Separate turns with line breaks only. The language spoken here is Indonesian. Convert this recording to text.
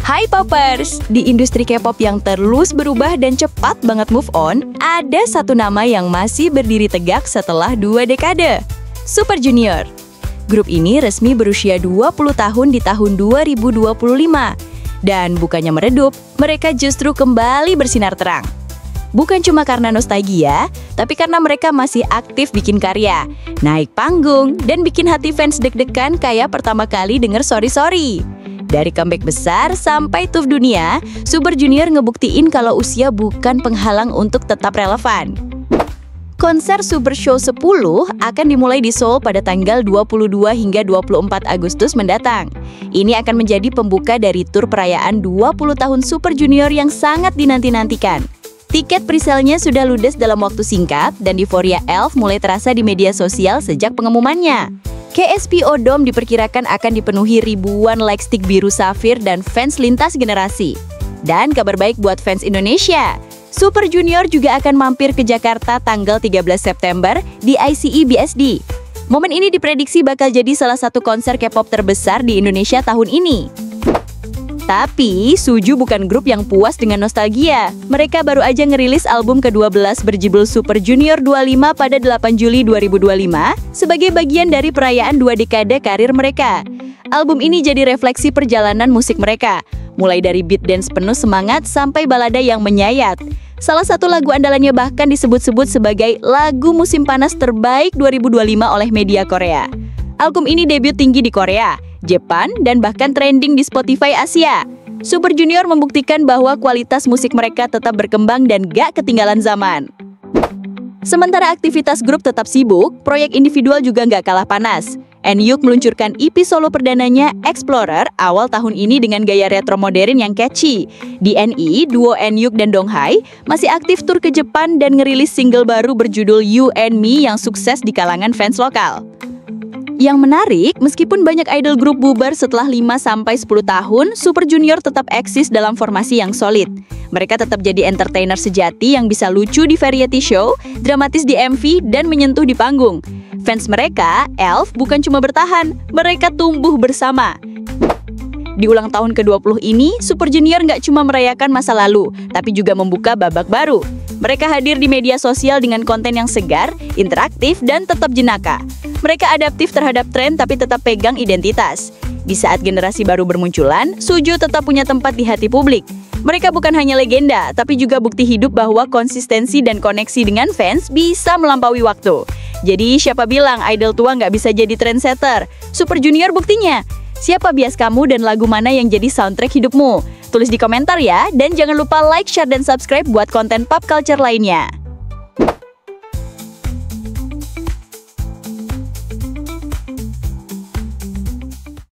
Hai Poppers, di industri K-pop yang terus berubah dan cepat banget move on, ada satu nama yang masih berdiri tegak setelah 2 dekade. Super Junior. Grup ini resmi berusia 20 tahun di tahun 2025. Dan bukannya meredup, mereka justru kembali bersinar terang. Bukan cuma karena nostalgia, tapi karena mereka masih aktif bikin karya, naik panggung, dan bikin hati fans deg-degan kayak pertama kali denger Sorry Sorry. Dari comeback besar sampai tour dunia, Super Junior ngebuktiin kalau usia bukan penghalang untuk tetap relevan. Konser Super Show 10 akan dimulai di Seoul pada tanggal 22 hingga 24 Agustus mendatang. Ini akan menjadi pembuka dari tur perayaan 20 tahun Super Junior yang sangat dinanti-nantikan. Tiket presale-nya sudah ludes dalam waktu singkat dan euforia ELF mulai terasa di media sosial sejak pengumumannya. KSPO Dome diperkirakan akan dipenuhi ribuan lightstick biru safir dan fans lintas generasi. Dan kabar baik buat fans Indonesia, Super Junior juga akan mampir ke Jakarta tanggal 13 September di ICE BSD. Momen ini diprediksi bakal jadi salah satu konser K-pop terbesar di Indonesia tahun ini. Tapi, Suju bukan grup yang puas dengan nostalgia. Mereka baru aja ngerilis album ke-12 berjudul Super Junior 25 pada 8 Juli 2025 sebagai bagian dari perayaan 2 dekade karir mereka. Album ini jadi refleksi perjalanan musik mereka, mulai dari beat dance penuh semangat sampai balada yang menyayat. Salah satu lagu andalannya bahkan disebut-sebut sebagai lagu musim panas terbaik 2025 oleh media Korea. Album ini debut tinggi di Korea, Jepang, dan bahkan trending di Spotify Asia. Super Junior membuktikan bahwa kualitas musik mereka tetap berkembang dan gak ketinggalan zaman. Sementara aktivitas grup tetap sibuk, proyek individual juga gak kalah panas. NYUK meluncurkan EP solo perdananya Explorer awal tahun ini dengan gaya retro modern yang catchy. DNE, duo NYUK dan Donghae, masih aktif tur ke Jepang dan ngerilis single baru berjudul You and Me yang sukses di kalangan fans lokal. Yang menarik, meskipun banyak idol grup bubar setelah 5-10 tahun, Super Junior tetap eksis dalam formasi yang solid. Mereka tetap jadi entertainer sejati yang bisa lucu di variety show, dramatis di MV, dan menyentuh di panggung. Fans mereka, ELF, bukan cuma bertahan, mereka tumbuh bersama. Di ulang tahun ke-20 ini, Super Junior nggak cuma merayakan masa lalu, tapi juga membuka babak baru. Mereka hadir di media sosial dengan konten yang segar, interaktif, dan tetap jenaka. Mereka adaptif terhadap tren tapi tetap pegang identitas. Di saat generasi baru bermunculan, Suju tetap punya tempat di hati publik. Mereka bukan hanya legenda, tapi juga bukti hidup bahwa konsistensi dan koneksi dengan fans bisa melampaui waktu. Jadi siapa bilang idol tua nggak bisa jadi trendsetter? Super Junior buktinya. Siapa bias kamu dan lagu mana yang jadi soundtrack hidupmu? Tulis di komentar ya, dan jangan lupa like, share, dan subscribe buat konten pop culture lainnya.